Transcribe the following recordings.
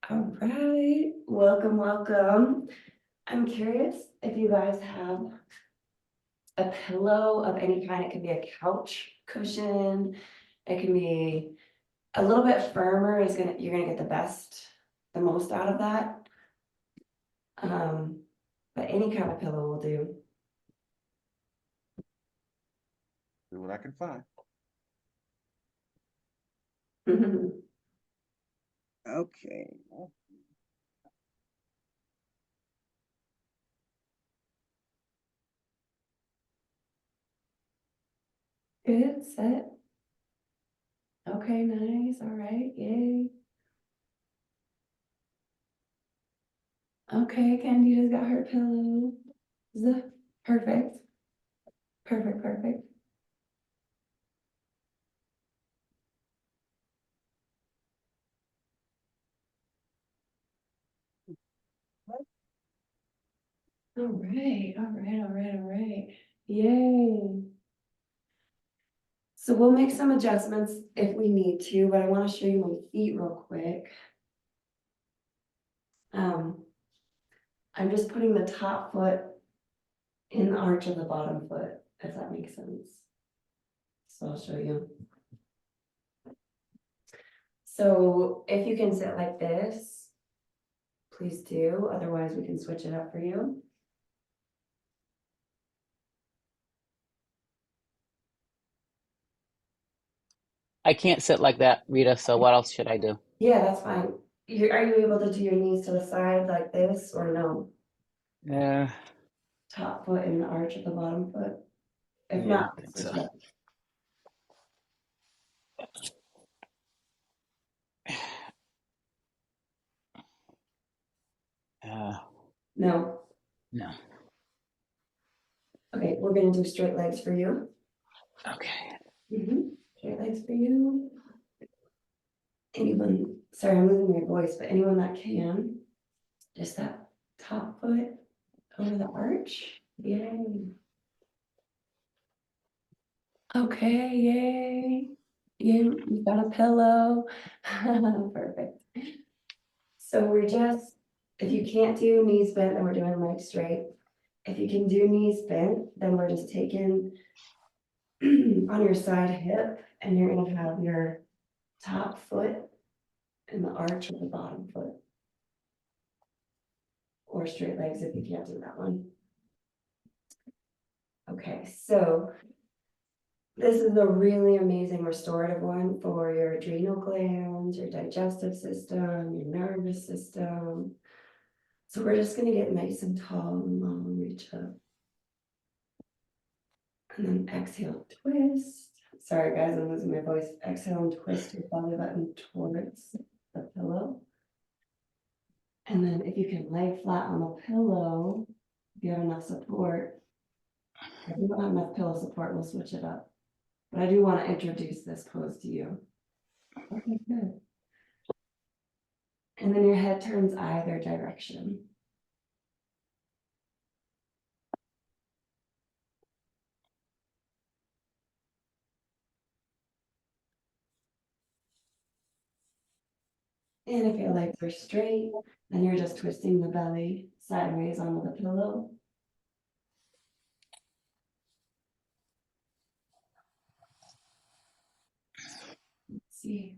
All right, welcome, welcome. I'm curious if you guys have a pillow of any kind. It could be a couch cushion. It can be a little bit firmer you're gonna get the most out of that. Um, but any kind of pillow will do. See what I can find. Okay. Good, set. Okay, nice, all right, yay. Okay, Candida's got her pillow. Perfect. Perfect, perfect. All right, all right, all right, all right. Yay. So we'll make some adjustments if we need to, but I want to show you my feet real quick. I'm just putting the top foot in the arch of the bottom foot, if that makes sense. So I'll show you. So if you can sit like this, please do. Otherwise, we can switch it up for you. I can't sit like that, Rita, so what else should I do? Yeah, that's fine. Are you able to do your knees to the side like this or no? Uh, Top foot in the arch of the bottom foot? If yeah, not, I think switch so. it up. Uh, No. no. Okay, we're gonna do straight legs for you. Okay. Straight legs for you. Anyone, sorry, I'm losing my voice, but anyone that can, just that top foot over the arch. Yay. Okay, yay. You got a pillow. Perfect. So if you can't do knees bent, then we're doing legs straight. If you can do knees bent, then we're just taking on your side hip, and you're gonna have your top foot in the arch of the bottom foot. Or straight legs if you can't do that one. Okay, so this is a really amazing restorative one for your adrenal glands, your digestive system, your nervous system. So we're just gonna get nice and tall and long, reach up. And then exhale, twist. Sorry guys, I'm losing my voice. Exhale and twist your belly button towards the pillow. And then if you can lay flat on the pillow, if you have enough support. If you don't have enough pillow support, we'll switch it up. But I do want to introduce this pose to you. Okay, good. And then your head turns either direction. And if your legs are straight, then you're just twisting the belly sideways onto the pillow. Let's see.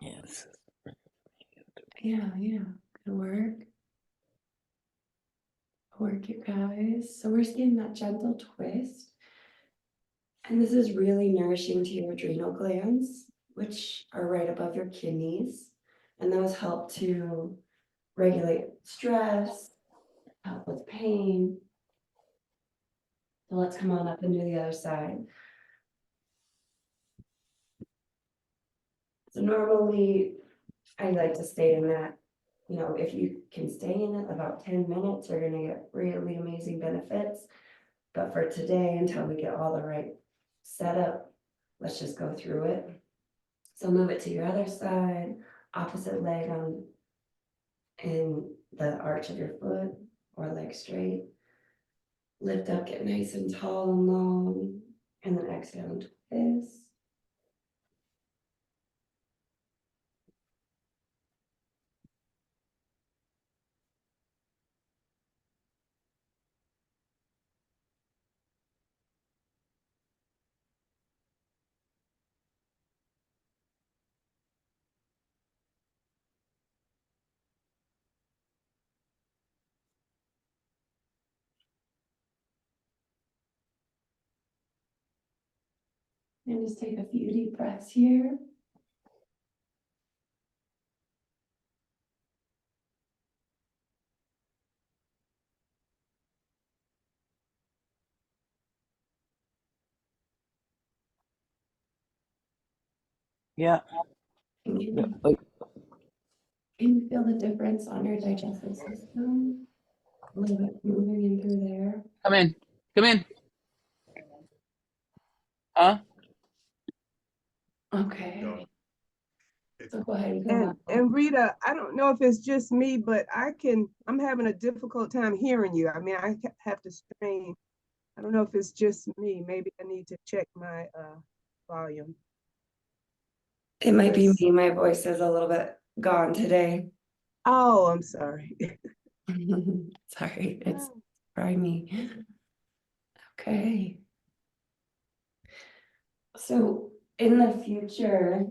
Yes. Yeah, good work. Work, you guys. So we're just getting that gentle twist. And this is really nourishing to your adrenal glands, which are right above your kidneys. And those help to regulate stress, help with pain. So let's come on up and do the other side. So normally I like to stay in that, if you can stay in it about 10 minutes, you're gonna get really amazing benefits. But for today, until we get all the right setup, let's just go through it. So move it to your other side, opposite leg on in the arch of your foot or leg straight. Lift up, get nice and tall and long, and then exhale and twist. And just take a few deep breaths here. Yeah. And Wait. can you feel the difference on your digestive system? A little bit moving in through there. Come in. Come in. Huh? Okay. So go ahead and come And back. and Rita, I don't know if it's just me, but I'm having a difficult time hearing you. I mean, have to strain. I don't know if it's just me. Maybe I need to check my volume. It might be Yes. me. My voice is a little bit gone today. Oh, I'm sorry. Sorry, it's probably me. Okay. So in the future,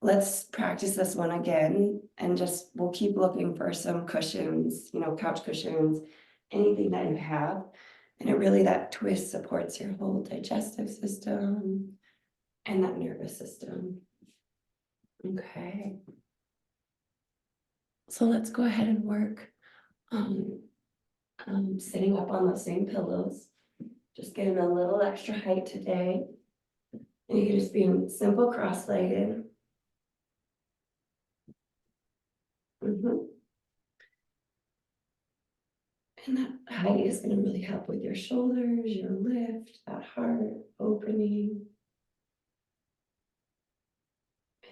let's practice this one again and just we'll keep looking for some cushions, couch cushions, anything that you have. And it really that twist supports your whole digestive system and that nervous system. Okay. So let's go ahead and work on sitting up on those same pillows. Just getting a little extra height today. And you can just be in simple cross-legged. And that height is going to really help with your shoulders, your lift, that heart opening.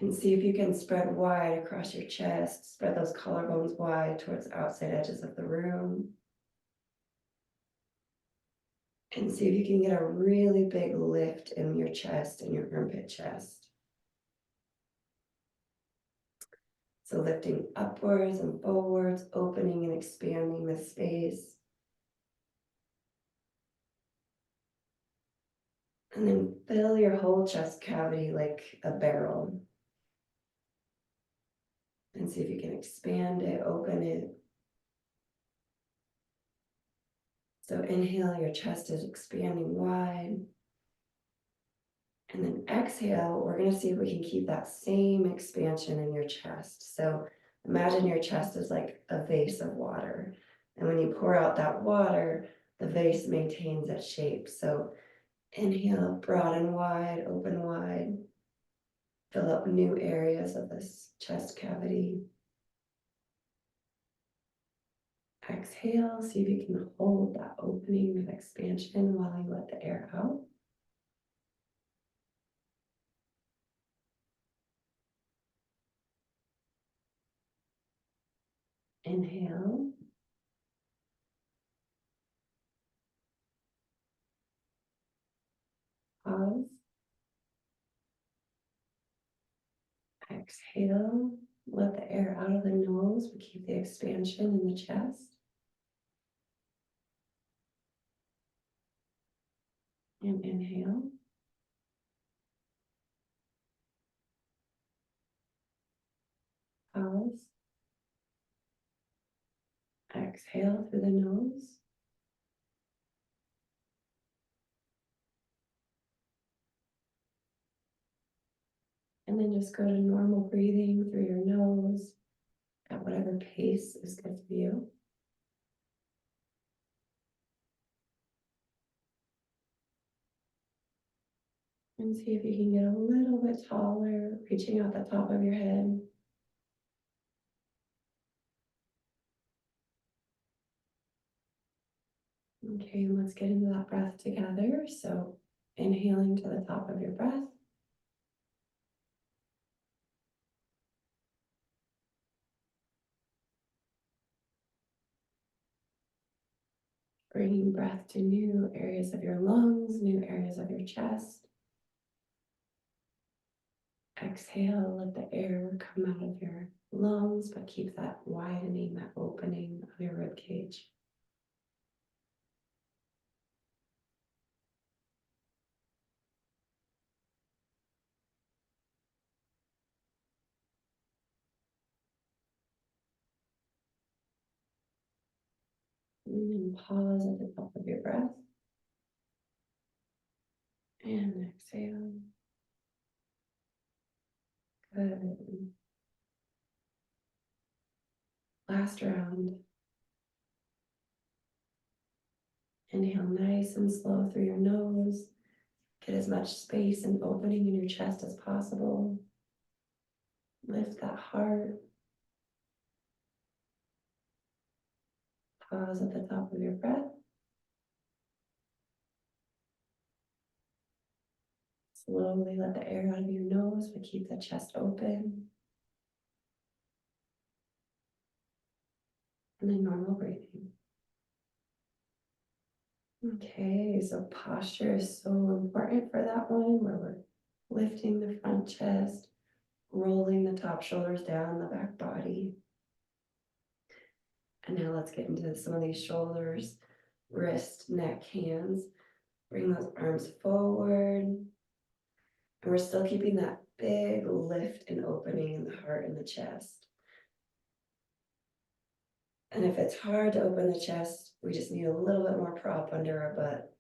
And see if you can spread wide across your chest, spread those collarbones wide towards the outside edges of the room. And see if you can get a really big lift in your chest and your armpit chest. So lifting upwards and forwards, opening and expanding the space. And then fill your whole chest cavity like a barrel. And see if you can expand it, open it. So inhale, your chest is expanding wide. And then exhale, we're going to see if we can keep that same expansion in your chest. So imagine your chest is like a vase of water. And when you pour out that water, the vase maintains its shape. So inhale, broaden wide, open wide. Fill up new areas of this chest cavity. Exhale, see if you can hold that opening and expansion while you let the air out. Inhale. Pause. Exhale. Let the air out of the nose. We keep the expansion in the chest. And inhale. Pause. Exhale through the nose. And then just go to normal breathing through your nose at whatever pace is good for you. And see if you can get a little bit taller, reaching out the top of your head. Okay, and let's get into that breath together. So inhaling to the top of your breath. Bringing breath to new areas of your lungs, new areas of your chest. Exhale, let the air come out of your lungs, but keep that widening, that opening of your rib cage. And then pause at the top of your breath. And exhale. Good. Last round. Inhale nice and slow through your nose. Get as much space and opening in your chest as possible. Lift that heart. Pause at the top of your breath. Slowly let the air out of your nose, but keep the chest open. And then normal breathing. Okay, so posture is so important for that one, where we're lifting the front chest, rolling the top shoulders down the back body. And now let's get into some of these shoulders, wrist, neck, hands. Bring those arms forward. And we're still keeping that big lift and opening in the heart and the chest. And if it's hard to open the chest, we just need a little bit more prop under our butt.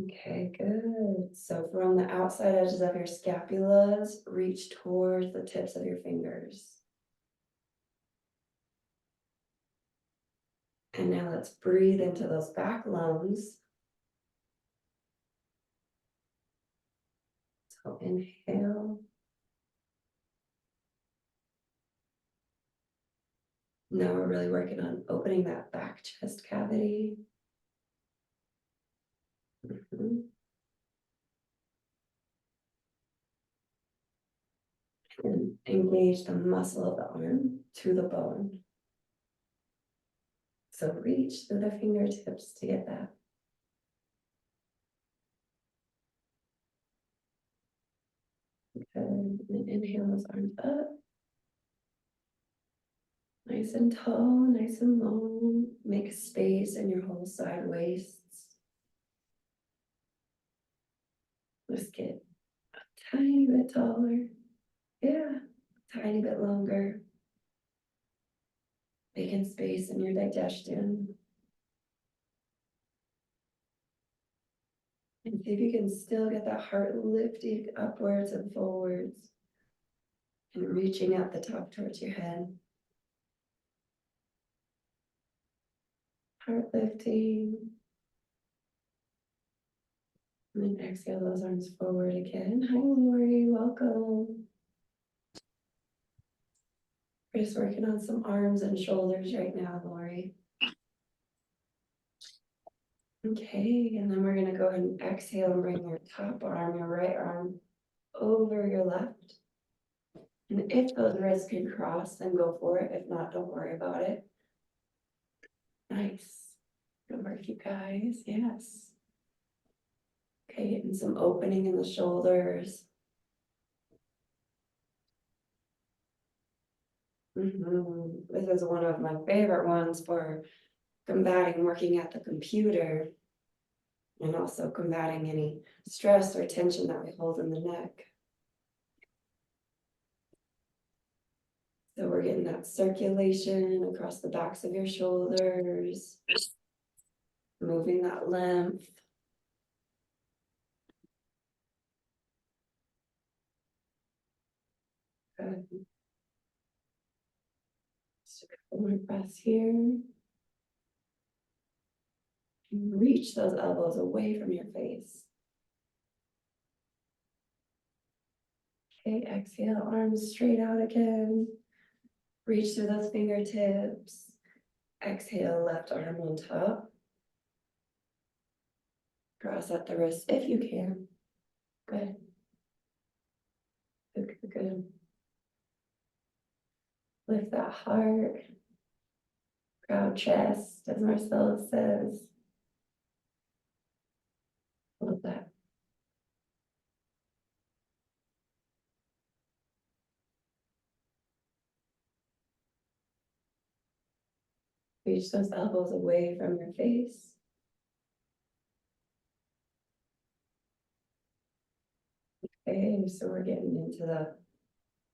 Okay, good. So from the outside edges of your scapulas, reach towards the tips of your fingers. And now let's breathe into those back lungs. So inhale. Now we're really working on opening that back chest cavity. Mhm. And engage the muscle of the arm to the bone. So reach through the fingertips to get that. Good. And inhale those arms up. Nice and tall, nice and long. Make space in your whole side waists. Let's get a tiny bit taller. Yeah, tiny bit longer. Making space in your digestion. And see if you can still get that heart lifting upwards and forwards. And reaching out the top towards your head. Heart lifting. And then exhale those arms forward again. Hi, Lori, welcome. We're just working on some arms and shoulders right now, Lori. Okay, and then we're gonna go ahead and exhale and bring your top arm, your right arm over your left. And if those wrists can cross, then go for it. If not, don't worry about it. Nice. Good work, you guys. Yes. Okay, getting some opening in the shoulders. This is one of my favorite ones for combating working at the computer and also combating any stress or tension that we hold in the neck. So we're getting that circulation across the backs of your shoulders, moving that lymph. Good. Just a couple more breaths here. And reach those elbows away from your face. Okay, exhale, arms straight out again. Reach through those fingertips. Exhale, left arm on top. Cross at the wrist if you can. Good. Good, good, good. Lift that heart. Proud chest, as Marcella says. Love that. Reach those elbows away from your face. Okay, so we're getting into the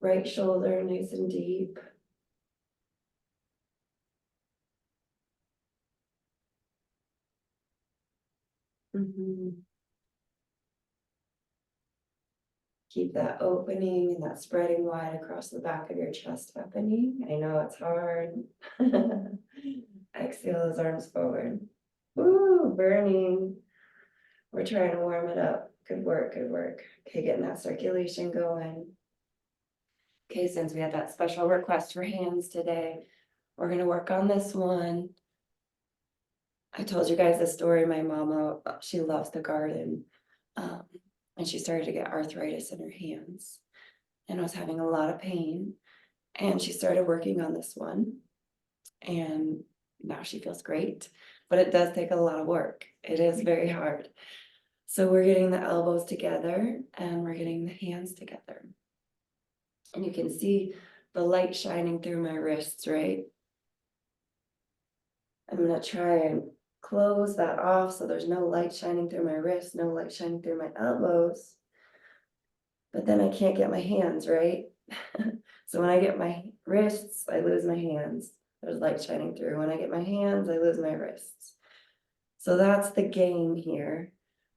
right shoulder, nice and deep. Mhm. Keep that opening and that spreading wide across the back of your chest happening. I know it's hard. Exhale those arms forward. Woo, burning. We're trying to warm it up. Good work, good work. Okay, getting that circulation going. Okay, since we had that special request for hands today, we're gonna work on this one. I told you guys the story. My mama, she loves the garden. Um, and she started to get arthritis in her hands and was having a lot of pain. And she started working on this one. And now she feels great. But it does take a lot of work. It is very hard. So we're getting the elbows together and we're getting the hands together. And you can see the light shining through my wrists, right? I'm gonna try and close that off so there's no light shining through my wrists, no light shining through my elbows. But then I can't get my hands, right? So when I get my wrists, I lose my hands. There's light shining through. When I get my hands, I lose my wrists. So that's the game here.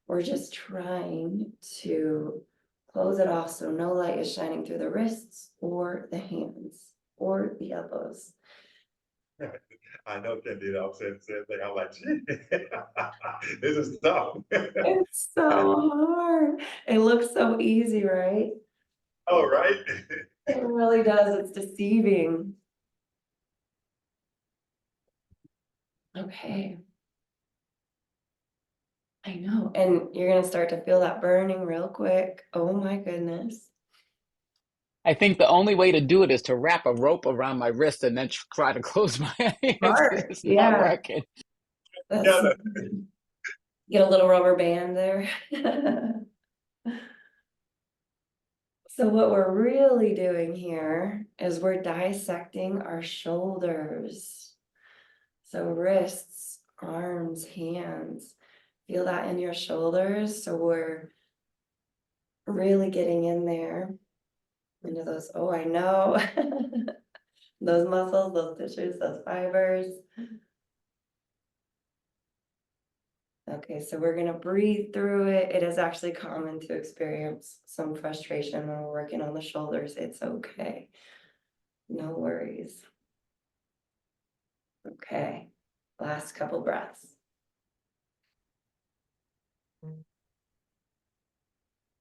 We're just trying to close it off so no light is shining through the wrists or the hands or the elbows. I know Candida, I'm saying the same thing. I'm like, shit, this is tough. It's so hard. It looks so easy, right? Oh, right? It really does. It's deceiving. Okay. I know. And you're going to start to feel that burning real quick. Oh my goodness. I think the only way to do it is to wrap a rope around my wrist and then try to close my hands. Smart. It's not Yeah. working. That's, Yeah, get a little rubber band there. So what we're really doing here is we're dissecting our shoulders. So wrists, arms, hands. Feel that in your shoulders. So we're really getting in there into those, oh, I know. Those muscles, those tissues, those fibers. Okay, so we're gonna breathe through it. It is actually common to experience some frustration when we're working on the shoulders. It's okay. No worries. Okay, last couple breaths.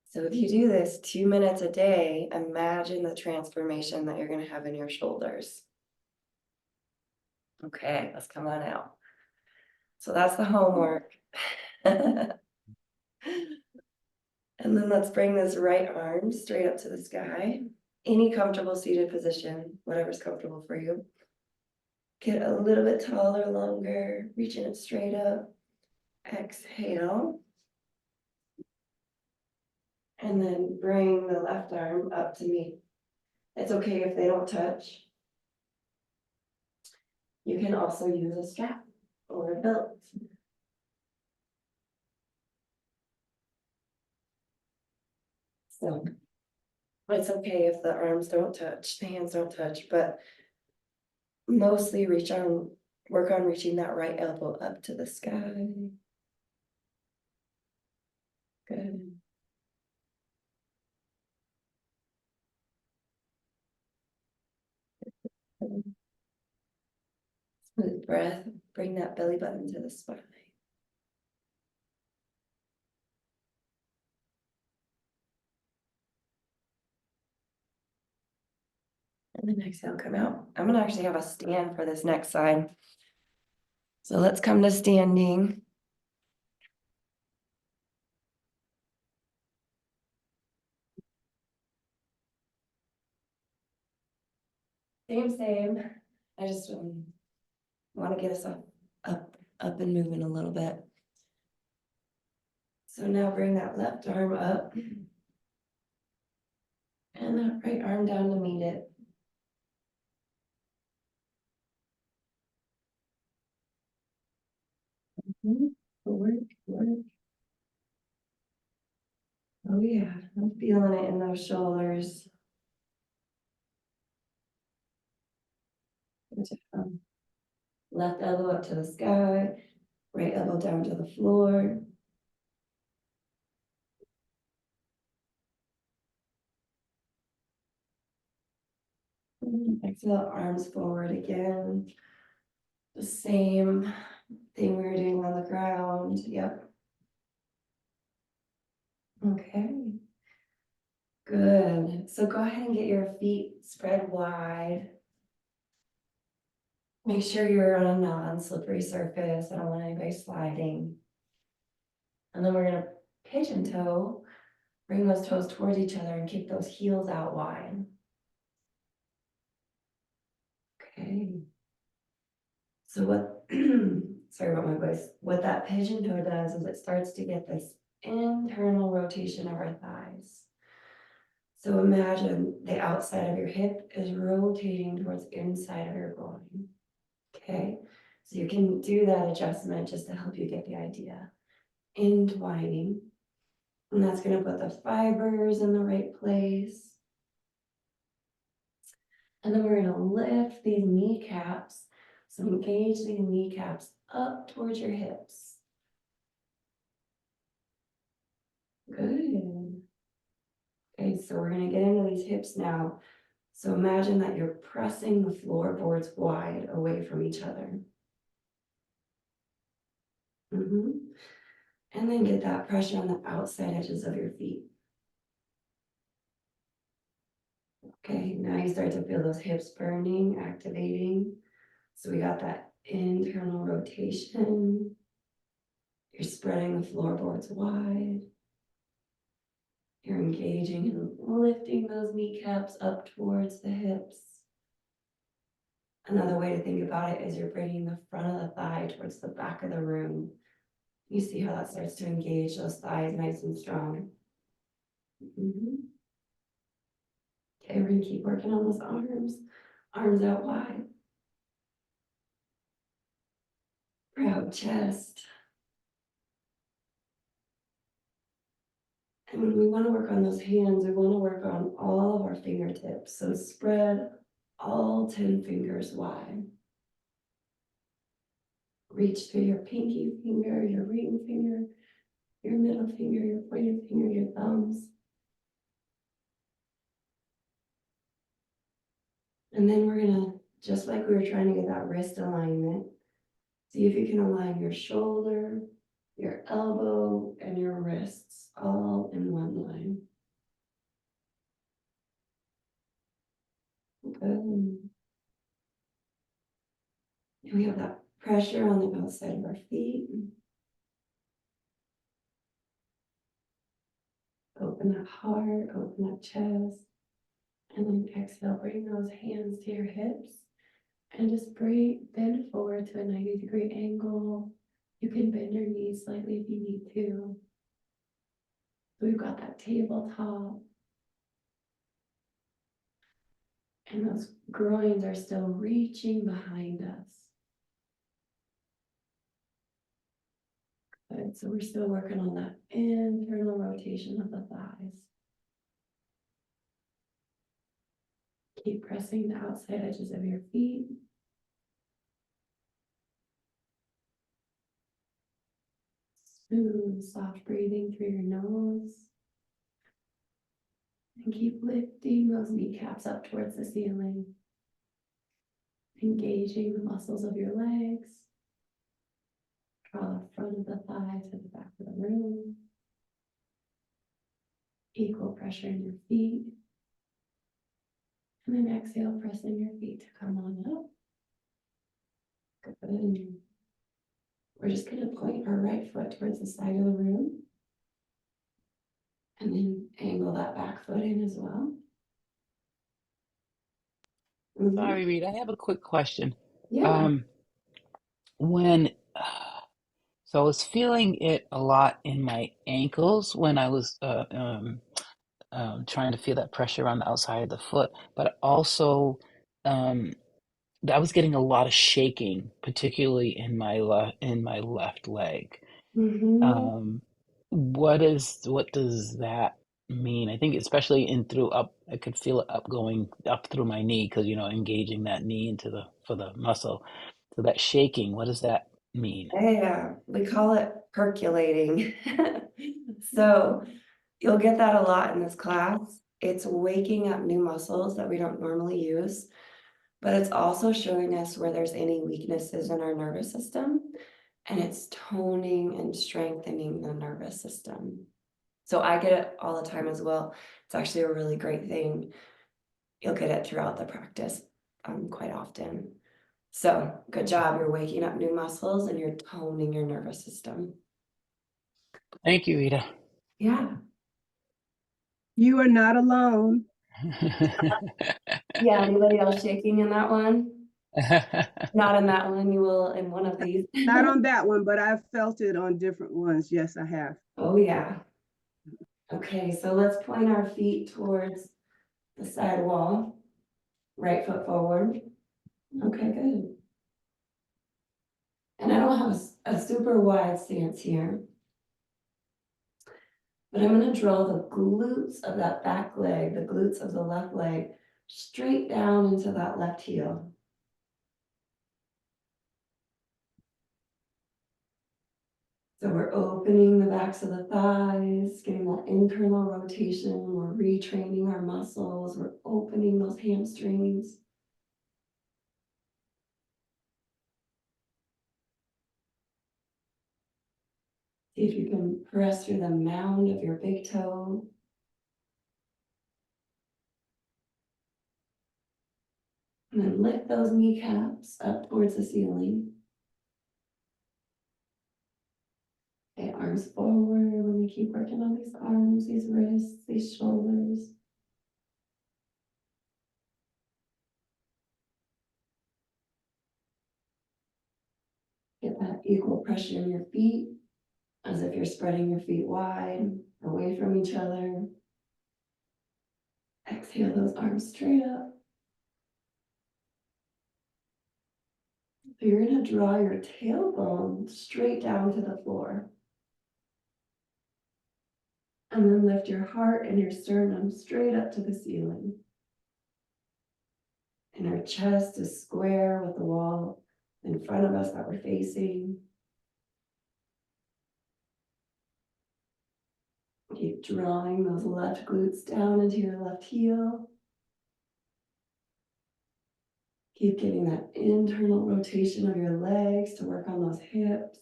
So if you do this 2 minutes a day, imagine the transformation that you're gonna have in your shoulders. Okay, let's come on out. So that's the homework. And then let's bring this right arm straight up to the sky. Any comfortable seated position, whatever's comfortable for you. Get a little bit taller, longer, reaching it straight up. Exhale. And then bring the left arm up to me. It's okay if they don't touch. You can also use a strap or a belt. So it's okay if the arms don't touch, the hands don't touch, but mostly work on reaching that right elbow up to the sky. Good. Smooth breath, bring that belly button to the spine. And then exhale, come out. I'm gonna actually have a stand for this next side. So let's come to standing. Same. I just want to get us up and moving a little bit. So now bring that left arm up and that right arm down to meet it. Forward. Oh yeah, I'm feeling it in those shoulders. Left elbow up to the sky, right elbow down to the floor. Exhale, arms forward again. The same thing we were doing on the ground. Yep. Okay. Good. So go ahead and get your feet spread wide. Make sure you're on a non-slippery surface. I don't want anybody sliding. And then we're gonna pigeon toe, bring those toes towards each other and kick those heels out wide. Okay. So what, sorry about my voice. What that pigeon toe does is it starts to get this internal rotation of our thighs. So imagine the outside of your hip is rotating towards inside of your groin. Okay, so you can do that adjustment just to help you get the idea. Entwining, and that's going to put the fibers in the right place. And then we're going to lift these kneecaps. So engage these kneecaps up towards your hips. Good. Okay, so we're going to get into these hips now. So imagine that you're pressing the floorboards wide away from each other. And then get that pressure on the outside edges of your feet. Okay, now you start to feel those hips burning, activating. So we got that internal rotation. You're spreading the floorboards wide. You're engaging and lifting those kneecaps up towards the hips. Another way to think about it is you're bringing the front of the thigh towards the back of the room. You see how that starts to engage those thighs nice and strong. Okay, we're gonna keep working on those arms. Arms out wide. Proud chest. And when we want to work on those hands, we want to work on all of our fingertips. So spread all 10 fingers wide. Reach through your pinky finger, your ring finger, your middle finger, your pointer finger, your thumbs. And then we're gonna, just like we were trying to get that wrist alignment, see if you can align your shoulder, your elbow, and your wrists all in one line. Good. And we have that pressure on the outside of our feet. Open that heart, open that chest. And then exhale, bring those hands to your hips. And just bend forward to a 90-degree angle. You can bend your knees slightly if you need to. So we've got that tabletop. And those groins are still reaching behind us. Good, so we're still working on that internal rotation of the thighs. Keep pressing the outside edges of your feet. Smooth, soft breathing through your nose. And keep lifting those kneecaps up towards the ceiling. Engaging the muscles of your legs. Draw the front of the thigh to the back of the room. Equal pressure in your feet. And then exhale, pressing your feet to come on up. Good. We're just going to point our right foot towards the side of the room. And then angle that back foot in as well. Sorry, Rita, I have a quick question. Yeah. When so I was feeling it a lot in my ankles when I was trying to feel that pressure on the outside of the foot, but also um, I was getting a lot of shaking, particularly in my left leg. Mm-hmm. What does that mean? I think especially in through up, I could feel it up going up through my knee because engaging that knee into for the muscle. So that shaking, what does that mean? Yeah, we call it percolating. So you'll get that a lot in this class. It's waking up new muscles that we don't normally use. but it's also showing us where there's any weaknesses in our nervous system, and it's toning and strengthening the nervous system. So I get it all the time as well. It's actually a really great thing. You'll get it throughout the practice quite often. So good job. You're waking up new muscles and you're toning your nervous system. Thank you, Rita. Yeah. You are not alone. Yeah. Anybody else shaking in that one? Not in that one. You will in one of these. Not on that one, but I've felt it on different ones. Yes, I have. Oh, yeah. Okay. So let's point our feet towards the side wall. Right foot forward. Okay, good. And I don't have a super wide stance here, but I'm going to draw the glutes of that back leg, the glutes of the left leg, straight down into that left heel. So we're opening the backs of the thighs, getting that internal rotation. We're retraining our muscles. We're opening those hamstrings. See if you can press through the mound of your big toe. And then lift those kneecaps up towards the ceiling. Okay, arms forward. We're going to keep working on these arms, these wrists, these shoulders. Get that equal pressure in your feet, as if you're spreading your feet wide, away from each other. Exhale those arms straight up. So you're going to draw your tailbone straight down to the floor. And then lift your heart and your sternum straight up to the ceiling. And our chest is square with the wall in front of us that we're facing. Keep drawing those left glutes down into your left heel. Keep getting that internal rotation of your legs to work on those hips.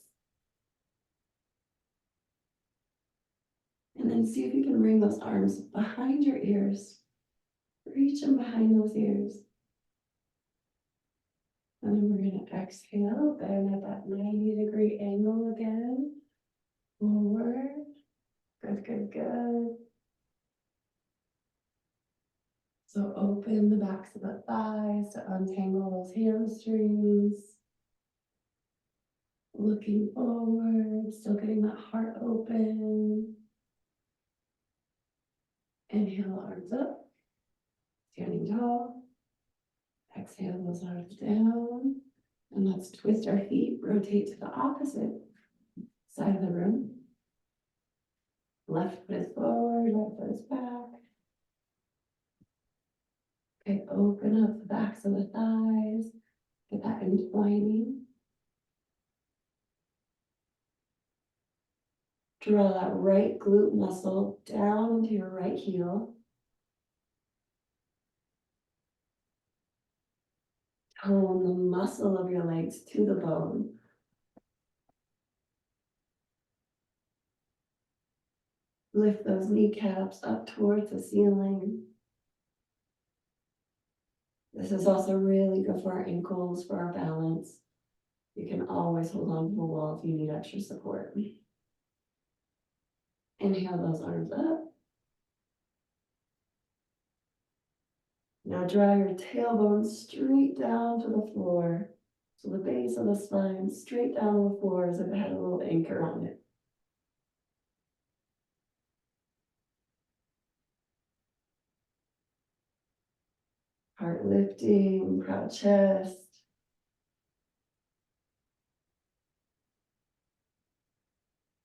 And then see if you can bring those arms behind your ears. Reach them behind those ears. And then we're going to exhale, bend at that 90-degree angle again. Forward. Good, good, good. So open the backs of the thighs to untangle those hamstrings. Looking forward, still getting that heart open. Inhale, arms up. Standing tall. Exhale those arms down. And let's twist our feet, rotate to the opposite side of the room. Left foot is forward, right foot is back. Okay, open up the backs of the thighs. Get that entwining. Draw that right glute muscle down into your right heel. Tone the muscle of your legs to the bone. Lift those kneecaps up towards the ceiling. This is also really good for our ankles, for our balance. You can always hold on to the wall if you need extra support. Inhale those arms up. Now draw your tailbone straight down to the floor. So the base of the spine straight down to the floor as if it had a little anchor on it. Heart lifting, proud chest.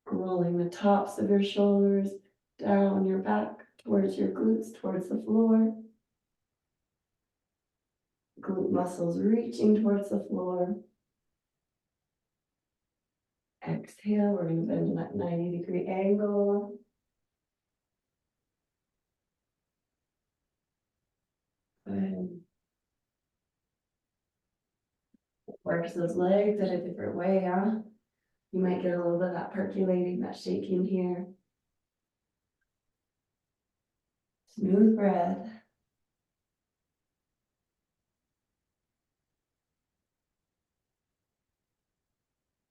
Rolling the tops of your shoulders down your back towards your glutes, towards the floor. Glute muscles reaching towards the floor. Exhale, we're going to bend in that 90-degree angle. Good. works those legs in a different way, huh? You might get a little bit of that percolating, that shaking here. Smooth breath.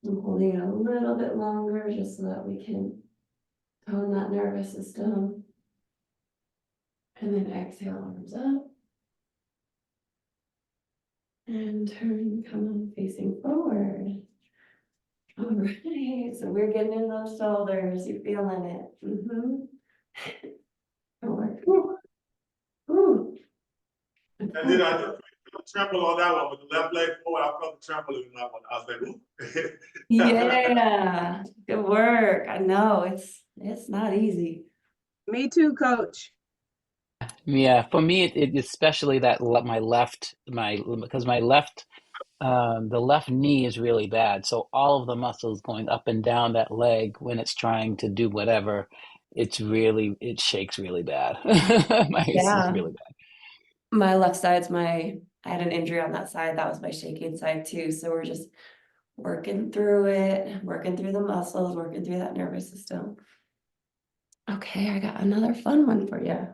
I'm holding it a little bit longer just so that we can tone that nervous system. And then exhale, arms up. And turn, come on, facing forward. All right, so we're getting in those shoulders. You're feeling it. Ooh. Ooh. And then I just tremble on that one with the left leg forward. I felt the tremble in that one. I was like, ooh. Yeah, good work. I know it's not easy. Me too, coach. Yeah, for me, it especially that my left, because my left, the left knee is really bad. So all of the muscles going up and down that leg when it's trying to do whatever, it shakes really bad. It's just Yeah, really bad. my left side's I had an injury on that side. That was my shaking side too. So we're just working through it, working through the muscles, working through that nervous system. Okay, I got another fun one for you.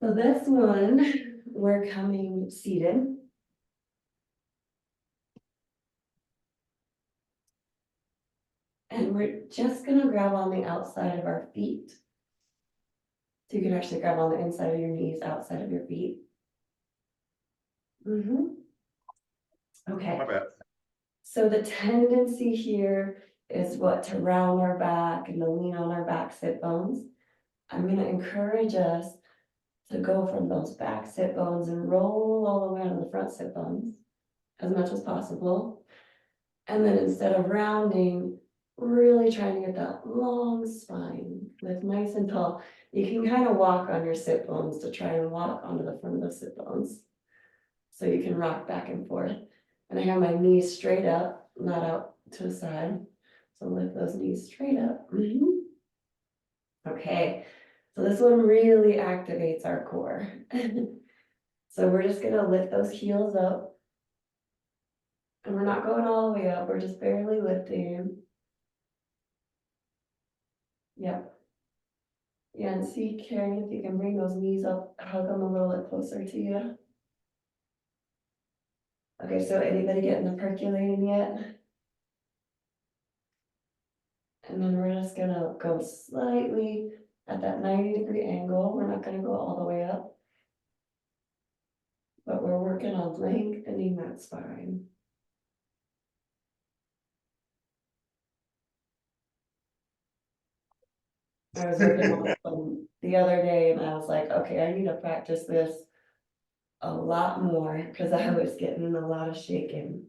So this one, we're coming seated. And we're just gonna grab on the outside of our feet. So you can actually grab on the inside of your knees, outside of your feet. Okay. My bad. So the tendency here is to round our back and to lean on our back sit bones. I'm gonna encourage us to go from those back sit bones and roll all the way onto the front sit bones as much as possible. And then instead of rounding, really trying to get that long spine, lift nice and tall. You can kind of walk on your sit bones to try and walk onto the front of the sit bones. So you can rock back and forth. And I have my knees straight up, not out to the side. So lift those knees straight up. Okay, so this one really activates our core. So we're just gonna lift those heels up. And we're not going all the way up, we're just barely lifting. Yep. Yeah, and see, Karen, if you can bring those knees up, hug them a little bit closer to you. Okay, so anybody getting the percolating yet? And then we're just gonna go slightly at that 90-degree angle. We're not gonna go all the way up, but we're working on lengthening that spine. I was working on them the other day and I was like, okay, I need to practice this a lot more because I was getting a lot of shaking.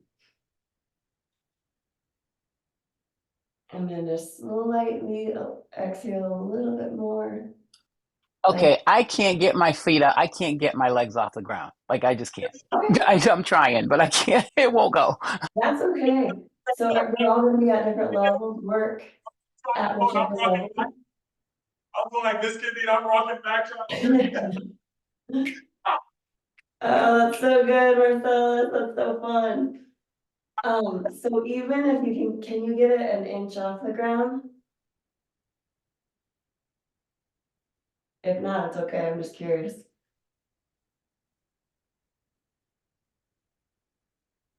And then just slightly exhale a little bit more. Okay, I can't get my feet up. I can't get my legs off the ground. Like I just can't. Okay, I'm trying, but I can't. It won't go. that's okay. So we're all gonna be at different levels, work at whichever level. I'm going like this kid, I'm rocking back. Oh, that's so good, Marcellus. That's so fun. So even if you can you get it an inch off the ground? If not, it's okay. I'm just curious.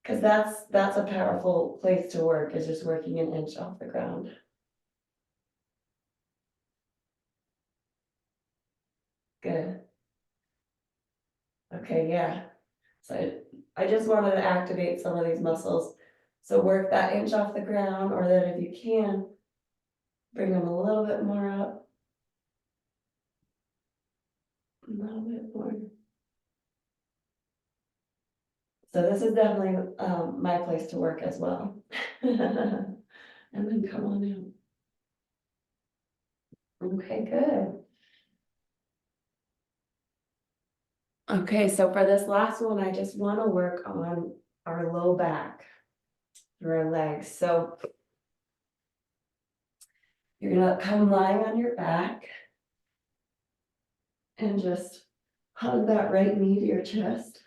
Because that's a powerful place to work, is just working an inch off the ground. Good. Okay, yeah. So I just wanted to activate some of these muscles. So work that inch off the ground, or then if you can, bring them a little bit more up. A little bit more. So this is definitely my place to work as well. And then come on in. Okay, good. Okay, so for this last one, I just want to work on our low back through our legs. So you're gonna come lying on your back and just hug that right knee to your chest.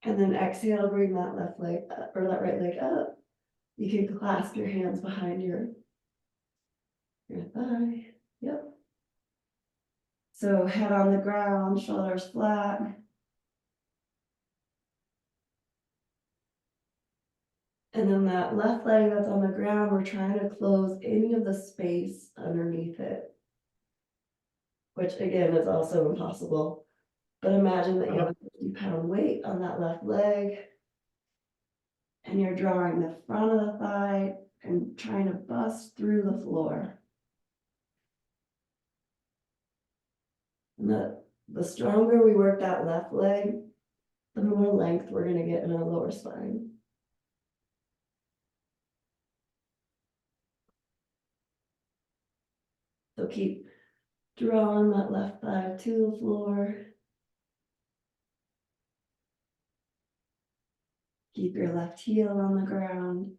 And then exhale, bring that left leg up, or that right leg up. You can clasp your hands behind your thigh. Yep. So head on the ground, shoulders flat. And then that left leg that's on the ground, we're trying to close any of the space underneath it, which again is also impossible. But imagine that you have a 50-pound weight on that left leg, and you're drawing the front of the thigh and trying to bust through the floor. And the stronger we work that left leg, the more length we're going to get in our lower spine. So keep drawing that left thigh to the floor. Keep your left heel on the ground.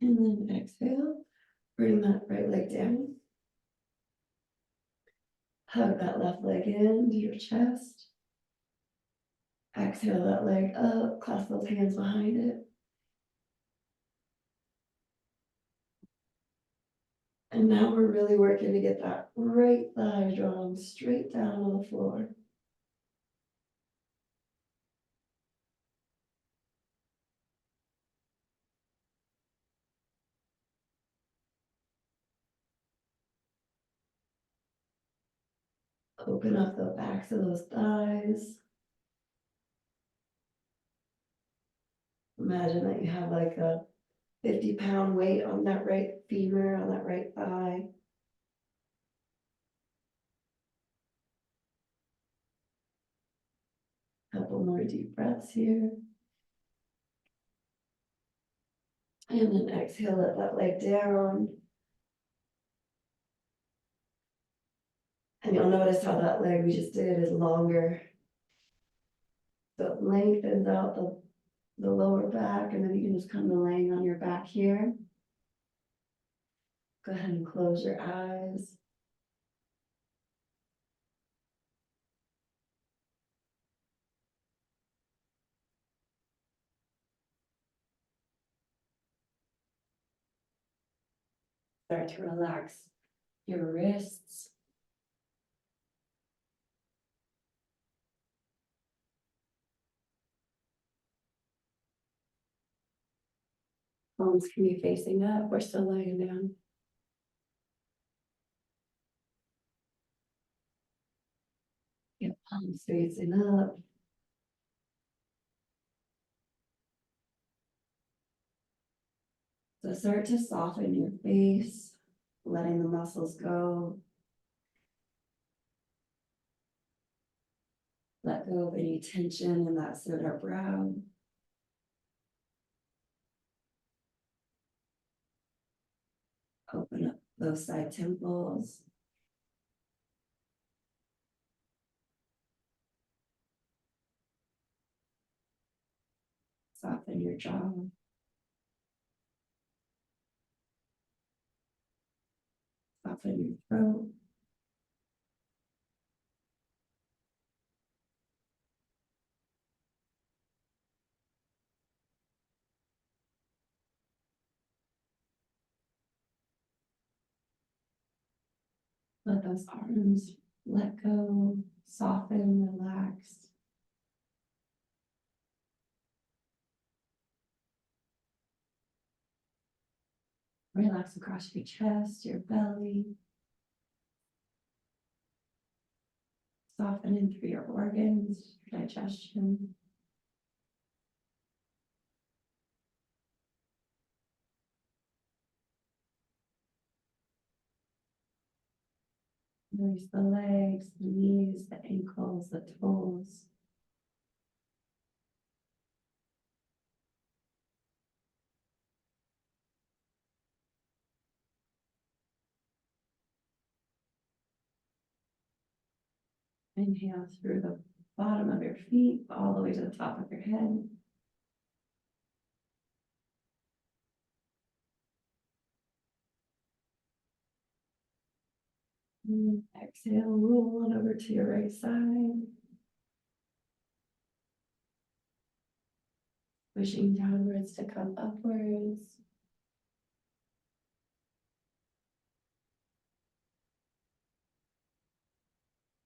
And then exhale, bring that right leg down. Hug that left leg into your chest. Exhale that leg up, clasp those hands behind it. And now we're really working to get that right thigh drawn straight down on the floor. Open up the backs of those thighs. Imagine that you have like a 50-pound weight on that right femur, on that right thigh. Couple more deep breaths here. And then exhale, let that leg down. And you'll notice how that leg we just did is longer. So it lengthens out the lower back, and then you can just come to laying on your back here. Go ahead and close your eyes. Start to relax your wrists. Palms can be facing up. We're still laying down. Get palms facing up. So start to soften your face, letting the muscles go. Let go of any tension in that center brow. Open up those side temples. Soften your jaw. Soften your throat. Let those arms let go, soften, relax. Relax across your chest, your belly. Soften in through your organs, your digestion. Release the legs, the knees, the ankles, the toes. Inhale through the bottom of your feet, all the way to the top of your head. Exhale, roll on over to your right side. Wishing downwards to come upwards.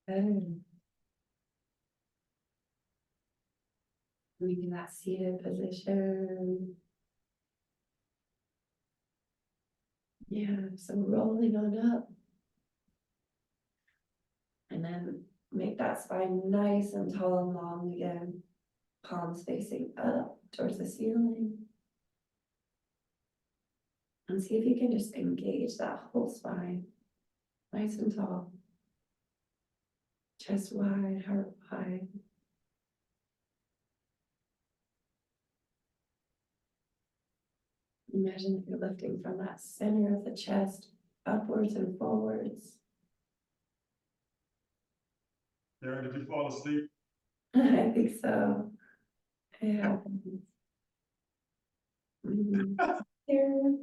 Good. Maybe that seated position. Yeah, so rolling on up. And then make that spine nice and tall and long again. Palms facing up towards the ceiling. And see if you can just engage that whole spine. Nice and tall. Chest wide, heart wide. Imagine that you're lifting from that center of the chest upwards and forwards. Karen, did you fall asleep? I think so. Yeah. There.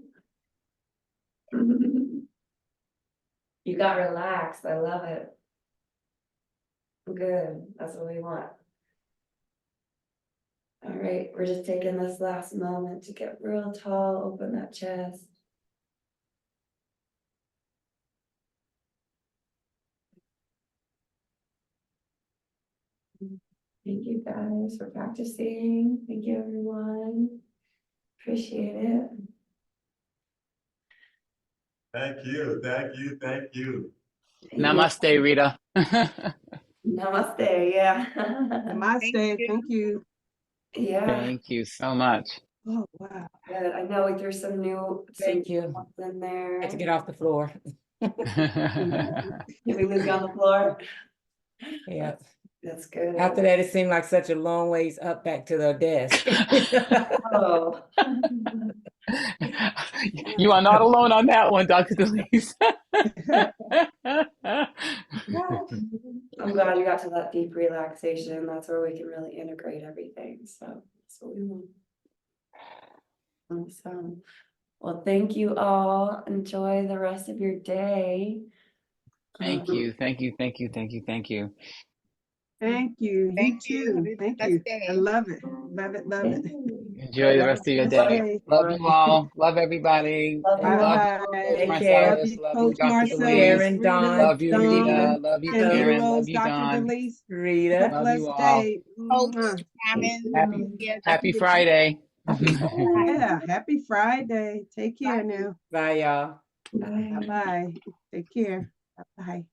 You got relaxed. I love it. Good. That's what we want. All right, we're just taking this last moment to get real tall, open that chest. Thank you guys for practicing. Thank you, everyone. Appreciate it. Thank you, thank you, thank you. Namaste, Rita. Namaste, yeah. Namaste. Thank you. Yeah, Thank you so much. Oh, wow. good. I know we threw some new Thank you. ones in there. Had to get off the floor. Did we leave you on the floor? Yeah. That's good. After that, it seemed like such a long ways up back to the desk. Oh. You are not alone on that one, Dr. Delise. I'm glad you got to that deep relaxation. That's where we can really integrate everything. So that's what we want. Awesome. Well, thank you all. Enjoy the rest of your day. Thank you, thank you, thank you, thank you, thank you. Thank you. You too. Thank you. I love it. Love it. Love it. Enjoy the rest of your day. Okay. Love you all. Love everybody. Love you Love all. you, Bye. Coach Take care. Love Marcellus. you, Love you, Coach Dr. Marcellus, Delise. Karen, Rita, Dawn, Love you, Dawn, Rita. Love you, and Rita, Karen. Rose, Love you, Dr. Dawn. Delise. Have a Rita. Love you blessed all. day. Coach, Thank Happy, you. happy Friday. Yeah. Happy Friday. Take care now. Bye, y'all. Bye. Bye-bye. Take care. Bye-bye.